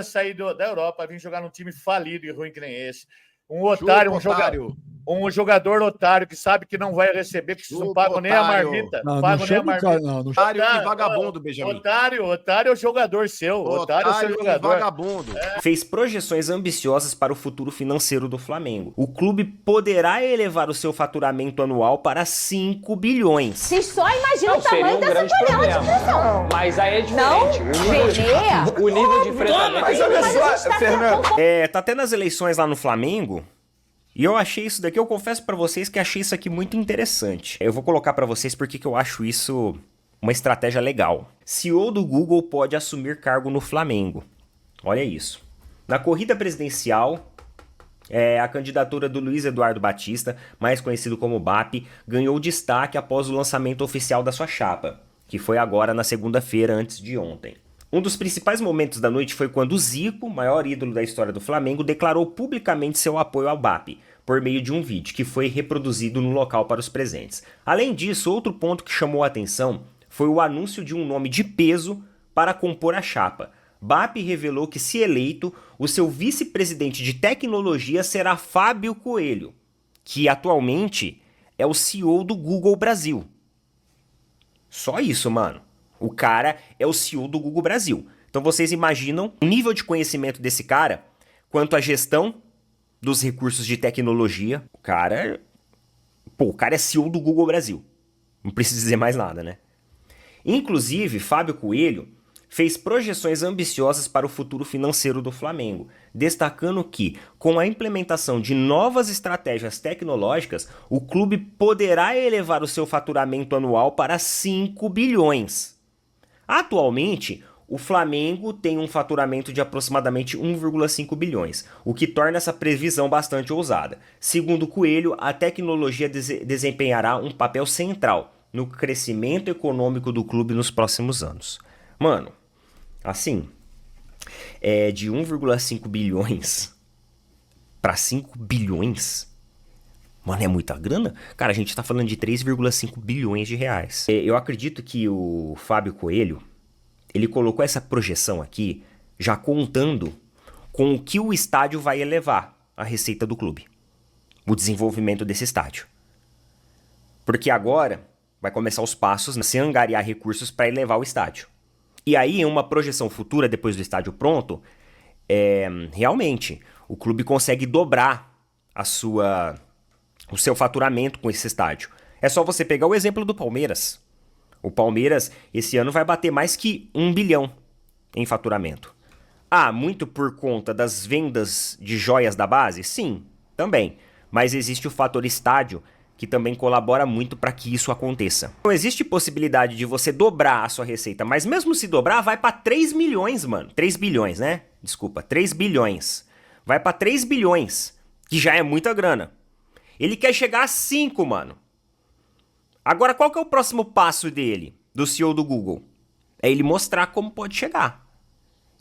sair da Europa, vir jogar num time falido e ruim que nem esse. Um otário, um jogador otário que sabe que não vai receber, que vocês não pagam nem a marmita. Não chama o cara, não. Otário e vagabundo, Benjamin. Otário é o jogador seu. Otário é o seu jogador. Vagabundo. Fez projeções ambiciosas para o futuro financeiro do Flamengo. O clube poderá elevar o seu faturamento anual para 5 bilhões. Vocês só imaginam o tamanho dessa panela de pressão. Mas aí é diferente. Não, O nível de enfrentamento... Mas olha só, Fernando. Tá até nas eleições lá no Flamengo. E eu achei isso daqui, eu confesso pra vocês que achei isso aqui muito interessante. Eu vou colocar pra vocês porque eu acho isso uma estratégia legal. CEO do Google pode assumir cargo no Flamengo. Olha isso. Na corrida presidencial, a candidatura do Luiz Eduardo Batista, mais conhecido como BAP, ganhou destaque após o lançamento oficial da sua chapa, que foi agora na segunda-feira antes de ontem. Um dos principais momentos da noite foi quando o Zico, maior ídolo da história do Flamengo, declarou publicamente seu apoio ao BAP, por meio de um vídeo que foi reproduzido no local para os presentes. Além disso, outro ponto que chamou a atenção foi o anúncio de um nome de peso para compor a chapa. BAP revelou que, se eleito, o seu vice-presidente de tecnologia será Fábio Coelho, que atualmente é o CEO do Google Brasil. Só isso, mano. O cara é o CEO do Google Brasil. Então vocês imaginam o nível de conhecimento desse cara quanto à gestão dos recursos de tecnologia. O cara é CEO do Google Brasil. Não preciso dizer mais nada, né? Inclusive, Fábio Coelho fez projeções ambiciosas para o futuro financeiro do Flamengo, destacando que, com a implementação de novas estratégias tecnológicas, o clube poderá elevar o seu faturamento anual para 5 bilhões. Atualmente, o Flamengo tem um faturamento de aproximadamente 1,5 bilhões, o que torna essa previsão bastante ousada. Segundo Coelho, a tecnologia desempenhará um papel central no crescimento econômico do clube nos próximos anos. Mano, assim, de 1,5 bilhões para 5 bilhões, mano, é muita grana? Cara, a gente tá falando de 3,5 bilhões de reais. Eu acredito que o Fábio Coelho, ele colocou essa projeção aqui já contando com o que o estádio vai elevar a receita do clube. O desenvolvimento desse estádio. Porque agora vai começar os passos a se angariar recursos para elevar o estádio. E aí, em uma projeção futura, depois do estádio pronto, realmente, o clube consegue dobrar o seu faturamento com esse estádio. É só você pegar o exemplo do Palmeiras. O Palmeiras, esse ano, vai bater mais que 1 bilhão em faturamento. Muito por conta das vendas de joias da base? Sim, também. Mas existe o fator estádio, que também colabora muito para que isso aconteça. Não existe possibilidade de você dobrar a sua receita, mas mesmo se dobrar, vai para 3 milhões, mano. 3 bilhões, né? Desculpa, 3 bilhões. Vai para 3 bilhões, que já é muita grana. Ele quer chegar a 5, mano. Agora, qual que é o próximo passo dele, do CEO do Google? É ele mostrar como pode chegar.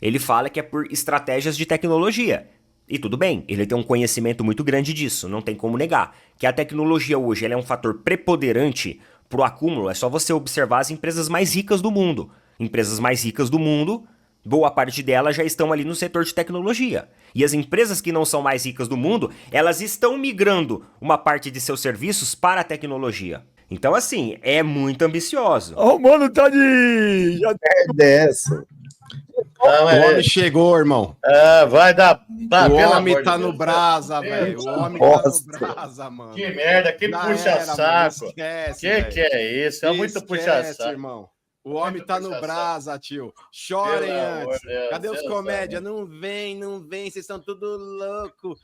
Ele fala que é por estratégias de tecnologia. E tudo bem, ele tem um conhecimento muito grande disso, não tem como negar. Que a tecnologia hoje ela é um fator preponderante pro acúmulo, é só você observar as empresas mais ricas do mundo. Empresas mais ricas do mundo, boa parte delas já estão ali no setor de tecnologia. E as empresas que não são mais ricas do mundo, elas estão migrando uma parte de seus serviços para a tecnologia. Então, assim, é muito ambicioso. O mano tá de... Já é dessa. O homem chegou, irmão. Vai dar... O homem tá no brasa, velho. O homem tá no brasa, mano. Que merda, que puxa-saco. Que é isso? É muito puxa-saco, irmão. O homem tá no brasa, tio. Chorem antes. Cadê os comédia? Não vem. Vocês estão tudo louco.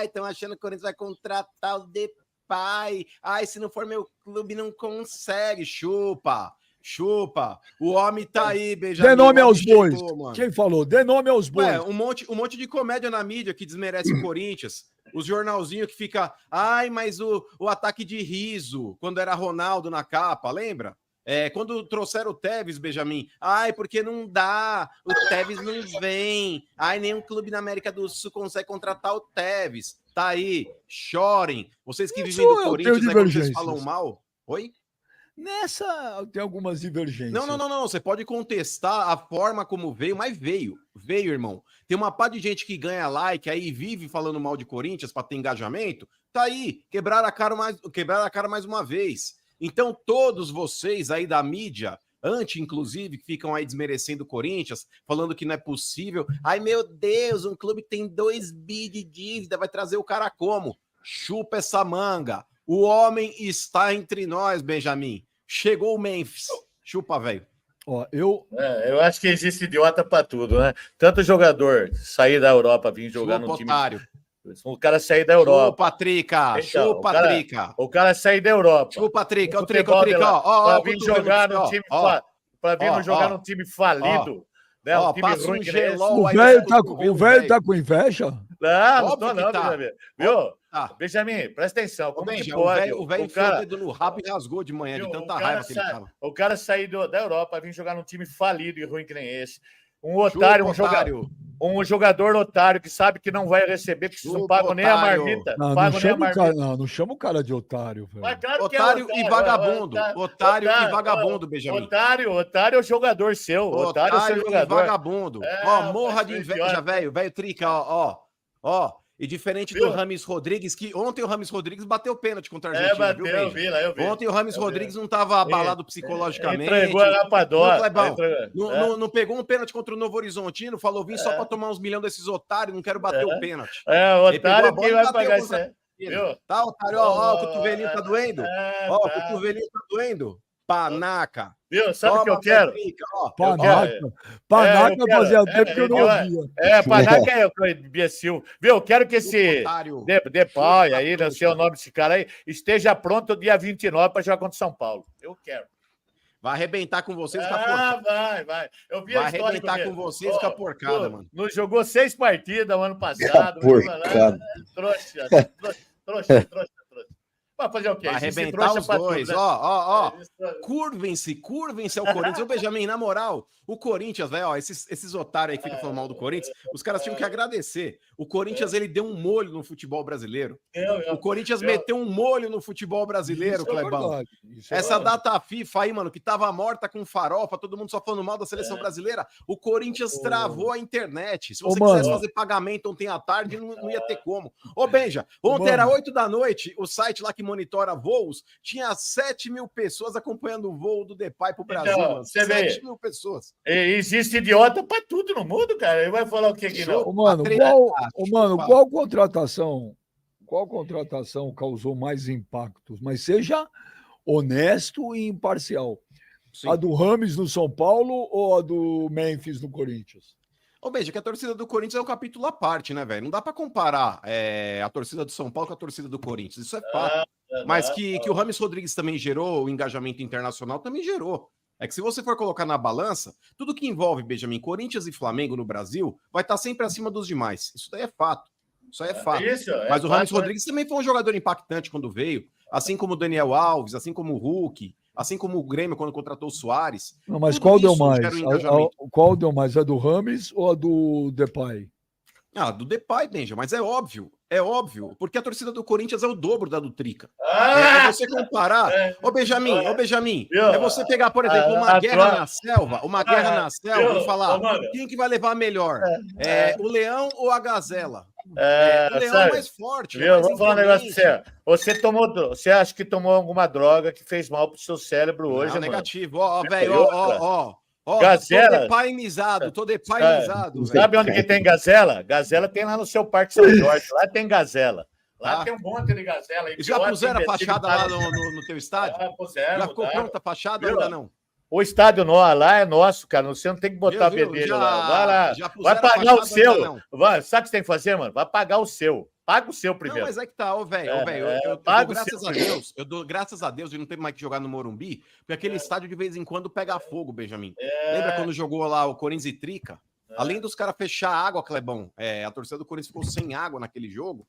Estão achando que o Corinthians vai contratar o Depay. Se não for meu clube, não consegue. Chupa. O homem tá aí, Benjamin. Dê nome aos bois. Quem falou? Dê nome aos bois. Um monte de comédia na mídia que desmerece o Corinthians. Os jornalzinhos que fica... mas o ataque de riso, quando era Ronaldo na capa, lembra? Quando trouxeram o Tevez, Benjamin, porque não dá, o Tevez não vem, nenhum clube na América do Sul consegue contratar o Tevez. Tá aí, chorem. Vocês que vivem do Corinthians, quando vocês falam mal... Oi? Nessa tem algumas divergências. Não. Você pode contestar a forma como veio, mas veio. Veio, irmão. Tem uma pá de gente que ganha like aí, vive falando mal de Corinthians para ter engajamento. Tá aí, quebraram a cara mais uma vez. Então, todos vocês aí da mídia, inclusive, que ficam aí desmerecendo o Corinthians, falando que não é possível. Ai, meu Deus, um clube que tem 2 bi de dívida, vai trazer o cara como? Chupa essa manga. O homem está entre nós, Benjamin. Chegou o Memphis. Chupa, velho. Ó, eu acho que existe idiota para tudo, né? Tanto jogador sair da Europa, vir jogar no time. O cara sair da Europa. Chupa, Trica. Então, chupa, Trica. O cara sair da Europa. Chupa, Trica. O Trica, ó. Para vir jogar num time para vir jogar num time falido. Né? Um time ruim que nem o velho tá com inveja? Não tô não, tá. Benjamin. Viu? Benjamin, presta atenção. Como que pode? O velho enfiou o dedo no rabo e rasgou de manhã, de tanta raiva que ele tava. O cara sair da Europa, vir jogar num time falido e ruim que nem esse. Um otário, um jogador otário que sabe que não vai receber, que não pagam nem a marmita. Não chama o cara de otário, velho. Mas claro otário e vagabundo. Otário e vagabundo, Benjamin. Otário é o jogador seu. Otário é o seu jogador. E vagabundo. Morra de inveja, velho. Velho Trica, ó. E diferente do Rames Rodrigues, que ontem o Rames Rodrigues bateu pênalti contra a Argentina, viu, eu vi. Ontem o Rames Rodrigues não estava abalado psicologicamente. Entregou a rapadora. Não pegou um pênalti contra o Novo Horizontino, falou, vim só para tomar uns milhões desses otários, não quero bater o pênalti. Otário quem vai pagar isso aí. Tá, otário, ó, o cotovelinho tá doendo. Ó, o cotovelinho tá doendo. Panaca. Viu? Sabe o que eu quero? Panaca fazia tempo que eu não ouvia. Panaca é o imbecil. Viu? Eu quero que esse Depay aí, não sei o nome desse cara aí, esteja pronto dia 29 para jogar contra o São Paulo. Eu quero. Vai arrebentar com vocês e com a porcada. Vai. Eu vi vai arrebentar com vocês e com a porcada, mano. Não jogou 6 partidas o ano passado. Trouxa. Vai fazer o quê? Vai arrebentar os dois. Tudo, né? Curvem-se ao Corinthians. Ô, Benjamin, na moral, o Corinthians, velho, esses otários aí que ficam falando mal do Corinthians, os caras tinham que agradecer. O Corinthians, ele deu um molho no futebol brasileiro. O Corinthians meteu um molho no futebol brasileiro, Clebão. Essa data FIFA aí, mano, que tava morta com farofa, todo mundo só falando mal da seleção brasileira, o Corinthians travou a internet. Se você quisesse fazer pagamento ontem à tarde, não ia ter como. Ô, Benja, ontem era 8 da noite, o site lá que monitora voos, tinha 7 mil pessoas acompanhando o voo do Depay pro Brasil, mano. 7 mil pessoas. Existe idiota pra tudo no mundo, cara. Ele vai falar o que aqui não? Qual contratação causou mais impactos? Mas seja honesto e imparcial. Sim. A do Rames no São Paulo ou a do Memphis no Corinthians? Ô, Beija, que a torcida do Corinthians é um capítulo à parte, né, velho? Não dá pra comparar a torcida do São Paulo com a torcida do Corinthians. Isso é fato. Mas que o Rames Rodrigues também gerou, o engajamento internacional também gerou. É que se você for colocar na balança, tudo que envolve, Benjamin, Corinthians e Flamengo no Brasil vai estar sempre acima dos demais. Isso daí é fato. Isso aí é fato. Mas o Rames Rodrigues também foi um jogador impactante quando veio, assim como o Daniel Alves, assim como o Hulk, assim como o Grêmio quando contratou o Soares. Não, mas qual deu mais? Qual deu mais? A do Rames ou a do Depay? Do Depay, Benja, mas é óbvio, porque a torcida do Corinthians é o dobro da do Trica. É você comparar. Ô, Benjamin, é você pegar, por exemplo, uma guerra na selva e falar quem que vai levar melhor? O leão ou a gazela? O leão é mais forte. Vou falar um negócio pra você. Você acha que tomou alguma droga que fez mal pro seu cérebro hoje, mano? Negativo. Velho, Gazela. Tô depainizado. Sabe onde que tem gazela? Gazela tem lá no seu Parque São Jorge. Lá tem gazela. Lá tem um monte de gazela. E já puseram a fachada lá no teu estádio? Já ficou pronta a fachada ou ainda não? O estádio lá é nosso, cara. Você não tem que botar bedelho lá. Vai lá. Vai pagar o seu. Sabe o que você tem que fazer, mano? Vai pagar o seu. Paga o seu primeiro. Não, mas é que tá, velho. Eu dou graças a Deus de não ter mais que jogar no Morumbi, porque aquele estádio de vez em quando pega fogo, Benjamin. Lembra quando jogou lá o Corinthians e Trica? Além dos caras fechar a água, Clebão, a torcida do Corinthians ficou sem água naquele jogo.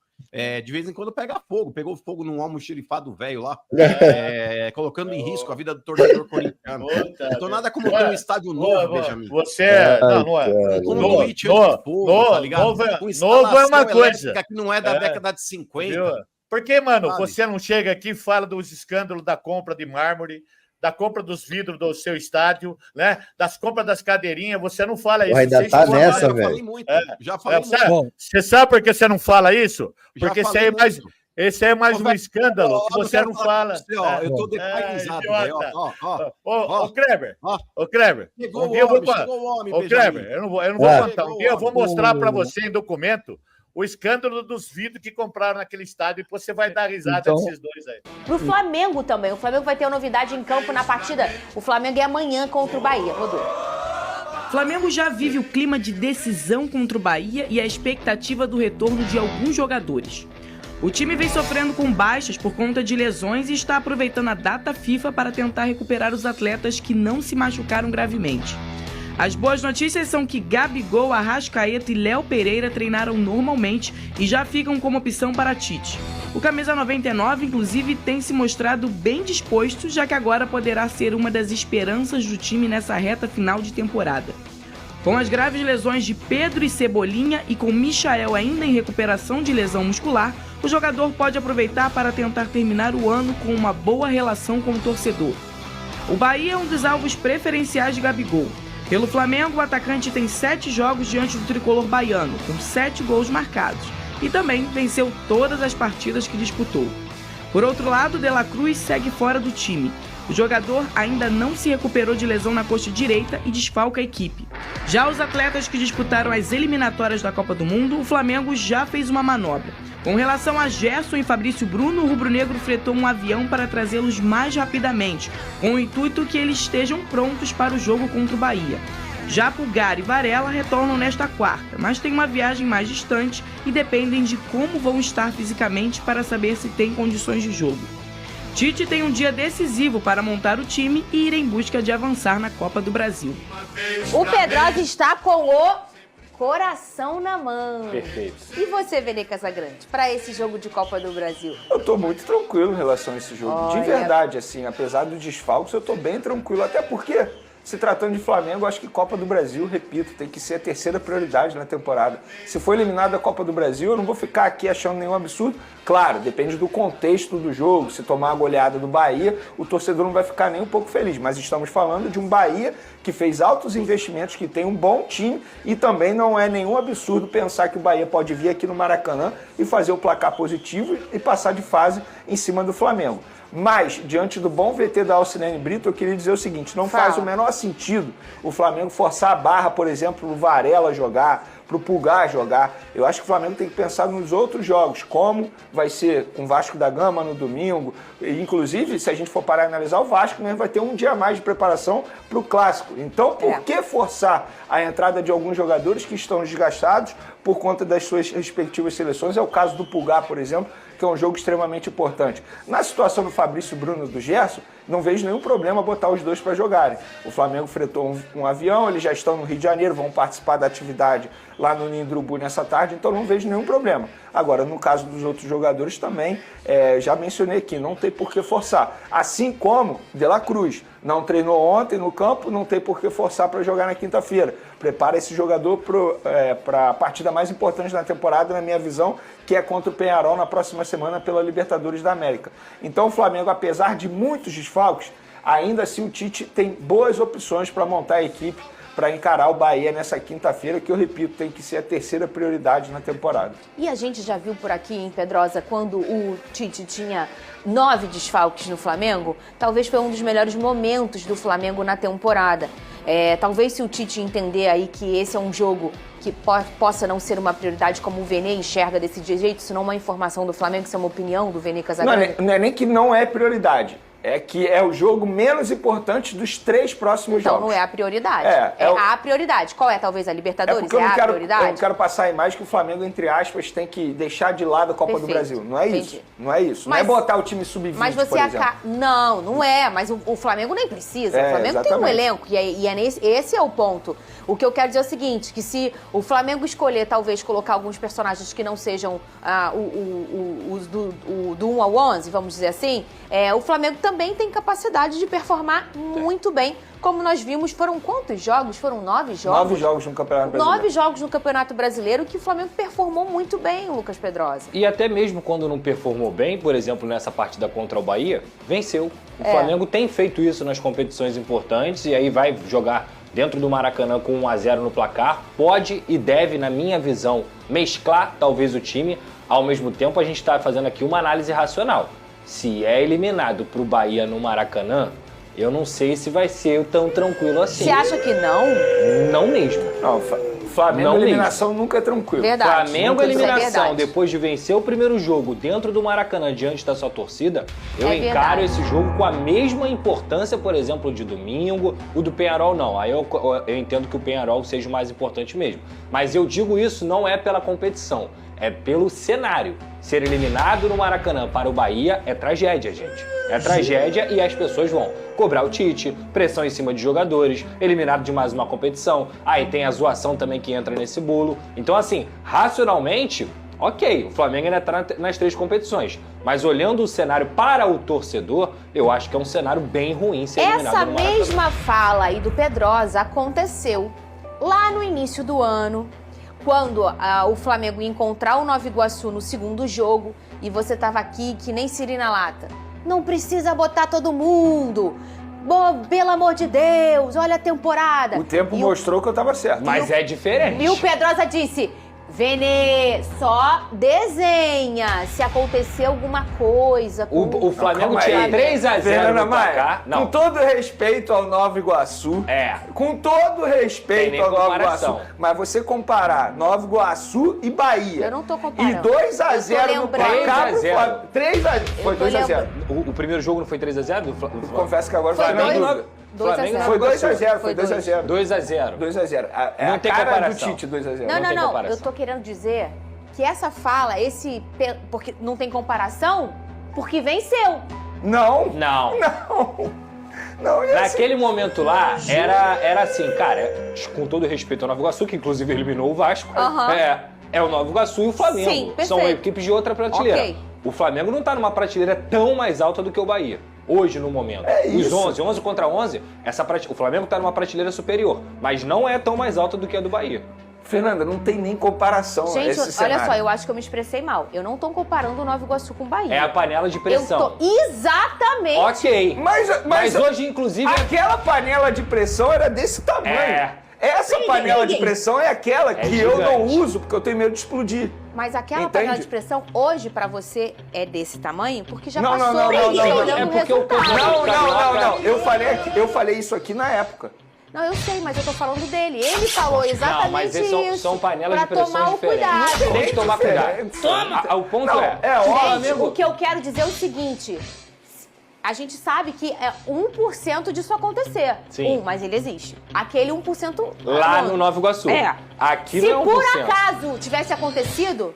De vez em quando pega fogo. Pegou fogo num almoxerifado velho lá, colocando em risco a vida do torcedor corintiano. Então nada como ter um estádio novo, Benjamin. Não é. Novo é uma coisa que não é da década de 50. Porque, mano, você não chega aqui e fala dos escândalos da compra de mármore, da compra dos vidros do seu estádio, né? Das compras das cadeirinhas, você não fala isso. Ainda tá nessa, Já falei velho. muito. Já falei muito. Você sabe por que você não fala isso? Já Porque falei muito. esse é mais um escândalo que você não fala. Eu tô depaisado, velho. Ô, Kleber. Ô, Kleber. Chegou Um dia o homem, Ô, Kleber, eu não vou contar. Um dia eu vou mostrar para você em documento o escândalo dos vidros que compraram naquele estádio e você vai dar risada desses dois aí. Pro Flamengo também. O Flamengo vai ter uma novidade em campo na partida. O Flamengo é amanhã contra o Bahia. Rodou. Flamengo já vive o clima de decisão contra o Bahia e a expectativa do retorno de alguns jogadores. O time vem sofrendo com baixas por conta de lesões e está aproveitando a data FIFA para tentar recuperar os atletas que não se machucaram gravemente. As boas notícias são que Gabigol, Arrascaeta e Léo Pereira treinaram normalmente e já ficam como opção para Tite. O camisa 99, inclusive, tem se mostrado bem disposto, já que agora poderá ser uma das esperanças do time nessa reta final de temporada. Com as graves lesões de Pedro e Cebolinha e com Michael ainda em recuperação de lesão muscular, o jogador pode aproveitar para tentar terminar o ano com uma boa relação com o torcedor. O Bahia é um dos alvos preferenciais de Gabigol. Pelo Flamengo, o atacante tem 7 jogos diante do tricolor baiano, com 7 gols marcados, e também venceu todas as partidas que disputou. Por outro lado, De La Cruz segue fora do time. O jogador ainda não se recuperou de lesão na coxa direita e desfalca a equipe. Já os atletas que disputaram as eliminatórias da Copa do Mundo, o Flamengo já fez uma manobra. Com relação a Gerson e Fabrício Bruno, o rubro-negro fretou um avião para trazê-los mais rapidamente, com o intuito que eles estejam prontos para o jogo contra o Bahia. Já Pulgar e Varela retornam nesta quarta, mas têm uma viagem mais distante e dependem de como vão estar fisicamente para saber se têm condições de jogo. Tite tem um dia decisivo para montar o time e ir em busca de avançar na Copa do Brasil. O Pedrosa está com o coração na mão. Perfeito. E você, Vene Casagrande, para esse jogo de Copa do Brasil? Eu tô muito tranquilo em relação a esse jogo. Olha. De verdade, assim, apesar dos desfalques, eu tô bem tranquilo. Até porque, se tratando de Flamengo, acho que Copa do Brasil, repito, tem que ser a terceira prioridade na temporada. Se for eliminado da Copa do Brasil, eu não vou ficar aqui achando nenhum absurdo. Claro, depende do contexto do jogo. Se tomar a goleada do Bahia, o torcedor não vai ficar nem um pouco feliz. Mas estamos falando de um Bahia que fez altos investimentos, que tem um bom time e também não é nenhum absurdo pensar que o Bahia pode vir aqui no Maracanã e fazer o placar positivo e passar de fase em cima do Flamengo. Mas, diante do bom VT da Alcinene Brito, eu queria dizer o seguinte, não faz o menor sentido o Flamengo forçar a barra, por exemplo, pro Varela jogar, pro Pulgar jogar. Eu acho que o Flamengo tem que pensar nos outros jogos, como vai ser com o Vasco da Gama no domingo. E, inclusive, se a gente for parar e analisar, o Vasco mesmo vai ter um dia a mais de preparação pro Clássico. Então, por que forçar a entrada de alguns jogadores que estão desgastados por conta das suas respectivas seleções? É o caso do Pulgar, por exemplo, que é um jogo extremamente importante. Na situação do Fabrício Bruno e do Gerson, não vejo nenhum problema botar os dois para jogarem. O Flamengo fretou um avião, eles já estão no Rio de Janeiro, vão participar da atividade lá no Ninho do Urubu nessa tarde, então não vejo nenhum problema. Agora, no caso dos outros jogadores também, já mencionei aqui, não tem por que forçar. Assim como De La Cruz não treinou ontem no campo, não tem por que forçar para jogar na quinta-feira. Prepara esse jogador para a partida mais importante da temporada, na minha visão, que é contra o Peñarol na próxima semana pela Libertadores da América. Então o Flamengo, apesar de muitos desfalques, ainda assim o Tite tem boas opções para montar a equipe para encarar o Bahia nessa quinta-feira, que eu repito, tem que ser a terceira prioridade na temporada. E a gente já viu por aqui em Pedrosa, quando o Tite tinha 9 desfalques no Flamengo, talvez foi um dos melhores momentos do Flamengo na temporada. Talvez se o Tite entender aí que esse é um jogo que possa não ser uma prioridade como o Vene enxerga desse jeito, isso não é uma informação do Flamengo, isso é uma opinião do Vene Casagrande. Não é nem que não é prioridade. É que é o jogo menos importante dos 3 próximos jogos. Então não é a prioridade. A prioridade. Qual é, talvez, a Libertadores? Eu prioridade? Eu não quero passar a imagem que o Flamengo, entre aspas, tem que deixar de lado a Copa do Brasil. Não é isso. Não é isso. Não é botar o time sub-20, mas você por exemplo. Não é. Mas o Flamengo nem precisa. O Flamengo tem um elenco. Esse é o ponto. O que eu quero dizer é o seguinte, que se o Flamengo escolher, talvez, colocar alguns personagens que não sejam os do 1 ao 11, vamos dizer assim, o Flamengo também também tem capacidade de performar muito bem. Como nós vimos, foram quantos jogos? Foram 9 jogos? 9 jogos no Campeonato Brasileiro. 9 jogos no Campeonato Brasileiro que o Flamengo performou muito bem, Lucas Pedrosa. E até mesmo quando não performou bem, por exemplo, nessa partida contra o Bahia, venceu. O Flamengo tem feito isso nas competições importantes e aí vai jogar dentro do Maracanã com 1-0 no placar. Pode e deve, na minha visão, mesclar talvez o time. Ao mesmo tempo, a gente está fazendo aqui uma análise racional. Se é eliminado para o Bahia no Maracanã, eu não sei se vai ser tão tranquilo assim. Você acha que não? Não mesmo. Não, Flamengo, Não eliminação nunca é tranquilo. Verdade. Flamengo, eliminação, verdade. depois de vencer o primeiro jogo dentro do Maracanã, diante da sua torcida, eu É encaro verdade. esse jogo com a mesma importância, por exemplo, de domingo. O do Peñarol não. Aí eu entendo que o Peñarol seja o mais importante mesmo. Mas eu digo isso não é pela competição, é pelo cenário. Ser eliminado no Maracanã para o Bahia é tragédia, gente. É tragédia e as pessoas vão cobrar o Tite, pressão em cima de jogadores, eliminado de mais uma competição. Aí tem a zoação também que entra nesse bolo. Então, assim, racionalmente, ok, o Flamengo ainda está nas 3 competições. Mas olhando o cenário para o torcedor, eu acho que é um cenário bem ruim ser eliminado Essa no Maracanã. mesma fala aí do Pedrosa aconteceu lá no início do ano, quando o Flamengo ia encontrar o Nova Iguaçu no segundo jogo e você tava aqui que nem siri na lata. Não precisa botar todo mundo. Pelo amor de Deus, olha a temporada. O tempo mostrou que eu tava certo. Mas é diferente. E o Pedrosa disse: Vene, só desenha se acontecer alguma coisa. O Flamengo Calma tinha aí. 3-0 Fernanda no placar. Maia, com todo respeito ao Nova Iguaçu, com todo Tem respeito nem ao Nova comparação. Iguaçu, mas você comparar Nova Iguaçu e Bahia. Eu não tô comparando. E 2-0 no placar pro 3-0. Flamengo. 3-0. Foi 2-0. O primeiro jogo não foi 3-0? Confesso que agora Foi Flamengo. 2-0. Foi 2-0, Foi foi 2-0. 2-0. 2-0. É Não a tem cara comparação. do Tite, 2-0. Não. comparação. Eu tô querendo dizer que essa fala, porque não tem comparação, porque venceu. Não. Não, Naquele momento lá, era assim, cara, com todo respeito ao Nova Iguaçu, que inclusive eliminou o Vasco, Aham. é o Nova Iguaçu e o Flamengo. Sim, perfeito. São equipes de outra prateleira. Ok. O Flamengo não tá numa prateleira tão mais alta do que o Bahia. Hoje, no momento. É Os isso. 11 contra 11, o Flamengo tá numa prateleira superior, mas não é tão mais alta do que a do Bahia. Fernanda, não tem nem comparação Gente, esse olha cenário. só, eu acho que eu me expressei mal. Eu não tô comparando o Nova Iguaçu com o Bahia. É a panela de pressão. Exatamente. Ok. Mas hoje, inclusive... aquela panela de pressão era desse tamanho. Essa panela de pressão é aquela que eu não gigante. uso porque eu tenho medo de explodir. Mas aquela Entende? panela de pressão, hoje, pra você, é desse tamanho? Porque já Não, passou não, e tá olhando É o porque o resultado. Não. Eu falei isso aqui na época. Não, eu sei, mas eu tô falando dele. Ele falou exatamente Não, mas esses isso. são panelas de pra pressão tomar o diferentes. cuidado. Tem que tomar cuidado. Toma! O ponto Não, é... é o óbvio. Flamengo... O que eu quero dizer é o seguinte: a gente sabe que é 1% disso acontecer. Sim. Mas ele existe. Aquele 1%. Lá no Nova Iguaçu. É. Aqui Se não é 1%. por acaso tivesse acontecido,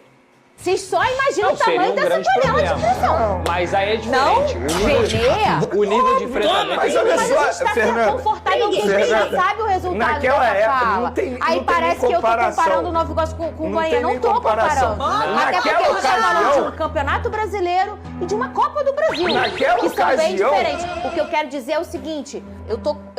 vocês só imaginam Não, o tamanho seria um dessa grande panela problema. de pressão. Mas aí é Não, diferente. O nível de enfrentamento... Mas olha Mas só, a gente tá Fernanda, confortável porque a gente Fernanda, já sabe o resultado naquela dessa época fala. não tem Aí nem parece que eu tô comparação. comparando o Nova Iguaçu com o Não Bahia. tem Não nem tô comparação. comparando. Até porque Naquela você tá falando de ocasião- um campeonato brasileiro e de uma Copa do Brasil. Naquela que são bem ocasião- diferentes. O que eu quero dizer é o seguinte, eu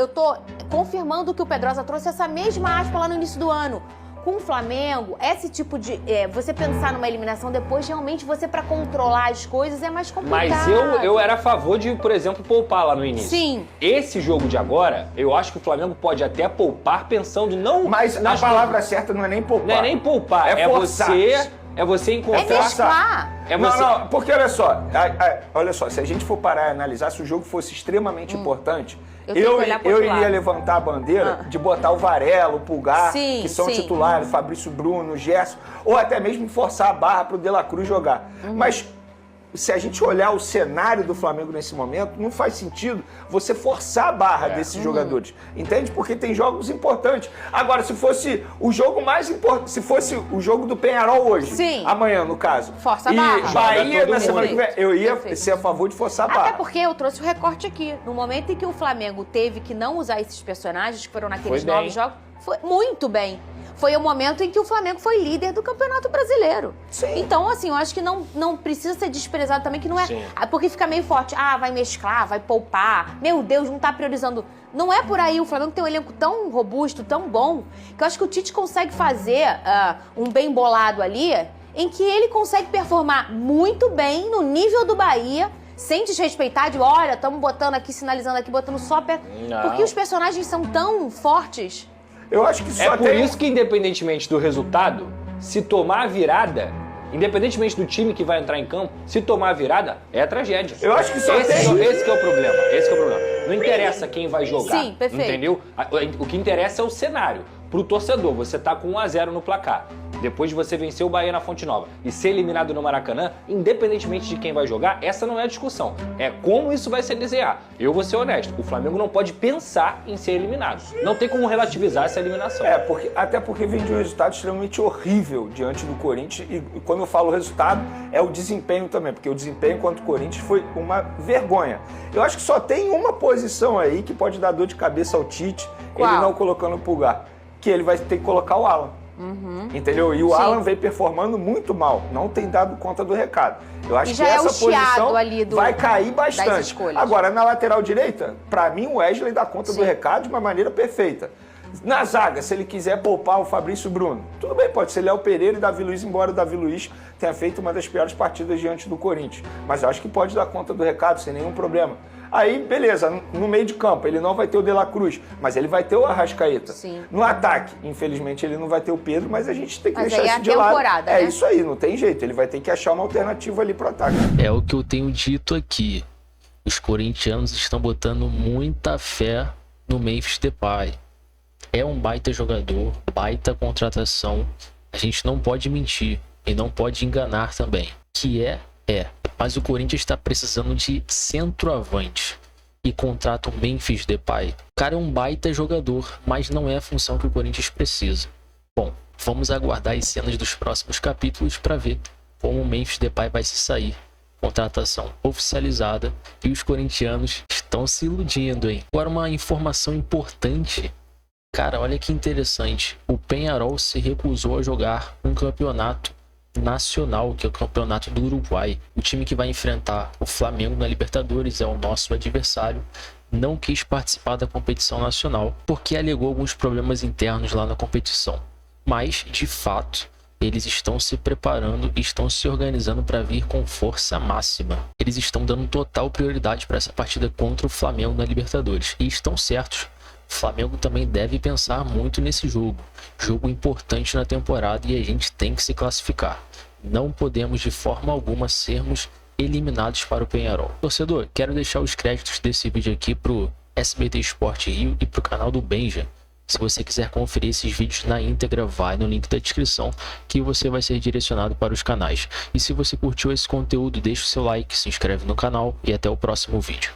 tô confirmando que o Pedrosa trouxe essa mesma aspa lá no início do ano. Com o Flamengo, esse tipo de... você pensar numa eliminação depois, realmente você, pra controlar as coisas, é mais complicado. Mas eu era a favor de, por exemplo, poupar lá no início. Sim. Esse jogo de agora, eu acho que o Flamengo pode até poupar pensando não... Mas a nas palavra certa não é nem poupar. Não é nem poupar, É forçar. você encontrar... É mesclar. É você... Não, porque olha só, se a gente for parar e analisar, se o jogo fosse extremamente importante, Eu tenho que olhar pro outro iria lado. levantar a bandeira de botar o Varela, o Pulgar, Sim, que são sim. titulares, Fabrício Bruno, Gerson, ou até mesmo forçar a barra pro De La Cruz jogar. Mas se a gente olhar o cenário do Flamengo nesse momento, não faz sentido você forçar a barra desses jogadores. Entende? Porque tem jogos importantes. Agora, se fosse o jogo mais importante, se fosse o jogo do Peñarol hoje, Sim. amanhã, no caso, Força a e barra. Bahia Joga na todo semana que vem, eu ia Perfeito. ser a favor de forçar a Até barra. porque eu trouxe o recorte aqui. No momento em que o Flamengo teve que não usar esses personagens, que foram naqueles Foi bem. 9 jogos, foi muito bem. foi o momento em que o Flamengo foi líder do Campeonato Brasileiro. Sim. Então, assim, eu acho que não precisa ser desprezado também, que não é... Sim. Porque fica meio forte. Vai mesclar, vai poupar. Meu Deus, não tá priorizando... Não é por aí. O Flamengo tem um elenco tão robusto, tão bom, que eu acho que o Tite consegue fazer um bem bolado ali, em que ele consegue performar muito bem no nível do Bahia, sem desrespeitar de, olha, estamos botando aqui, sinalizando aqui, botando só perto. Porque os personagens são tão fortes. Eu acho que só É por isso que, independentemente do resultado, se tomar a virada, independentemente do time que vai entrar em campo, se tomar a virada, é a tragédia. Eu acho que só esse que é o problema. Esse que é o problema. Não interessa quem vai jogar. Sim, perfeito. Entendeu? O que interessa é o cenário. Pro torcedor, você tá com 1-0 no placar. Depois de você vencer o Bahia na Fonte Nova e ser eliminado no Maracanã, independentemente de quem vai jogar, essa não é a discussão. É como isso vai se desenhar. Eu vou ser honesto, o Flamengo não pode pensar em ser eliminado. Não tem como relativizar essa eliminação. Até porque vem de um resultado extremamente horrível diante do Corinthians. E quando eu falo resultado, é o desempenho também, porque o desempenho contra o Corinthians foi uma vergonha. Eu acho que só tem uma posição aí que pode dar dor de cabeça ao Tite, Qual? ele não colocando o Pulgar, que ele vai ter que colocar o Alan. Entendeu? E o Alan vem performando muito mal, não tem dado conta do recado. Eu acho que essa posição ali vai cair bastante. Agora, na lateral direita, pra mim o Wesley dá conta do recado de uma maneira perfeita. Na zaga, se ele quiser poupar o Fabrício Bruno, tudo bem, pode ser Léo Pereira e Davi Luiz, embora o Davi Luiz tenha feito uma das piores partidas diante do Corinthians. Mas eu acho que pode dar conta do recado sem nenhum problema. Aí, beleza, no meio de campo, ele não vai ter o De La Cruz, mas ele vai ter o Arrascaeta. Sim. No ataque, infelizmente, ele não vai ter o Pedro, mas a gente tem que deixar isso de lado. É né? isso aí, não tem jeito, ele vai ter que achar uma alternativa ali pro ataque. É o que eu tenho dito aqui. Os corintianos estão botando muita fé no Memphis Depay. É um baita jogador, baita contratação. A gente não pode mentir e não pode enganar também. Que é. Mas o Corinthians está precisando de centroavante e contrata o Memphis Depay. O cara é um baita jogador, mas não é a função que o Corinthians precisa. Bom, vamos aguardar as cenas dos próximos capítulos para ver como o Memphis Depay vai se sair. Contratação oficializada e os corintianos estão se iludindo, hein? Agora uma informação importante. Cara, olha que interessante. O Peñarol se recusou a jogar um campeonato nacional, que é o campeonato do Uruguai. O time que vai enfrentar o Flamengo na Libertadores é o nosso adversário. Não quis participar da competição nacional porque alegou alguns problemas internos lá na competição. Mas, de fato, eles estão se preparando e estão se organizando para vir com força máxima. Eles estão dando total prioridade para essa partida contra o Flamengo na Libertadores. E estão certos. O Flamengo também deve pensar muito nesse jogo. Jogo importante na temporada e a gente tem que se classificar. Não podemos de forma alguma sermos eliminados para o Peñarol. Torcedor, quero deixar os créditos desse vídeo aqui pro SBT Esporte Rio e pro canal do Benja. Se você quiser conferir esses vídeos na íntegra, vai no link da descrição que você vai ser direcionado para os canais. E se você curtiu esse conteúdo, deixa o seu like, se inscreve no canal e até o próximo vídeo.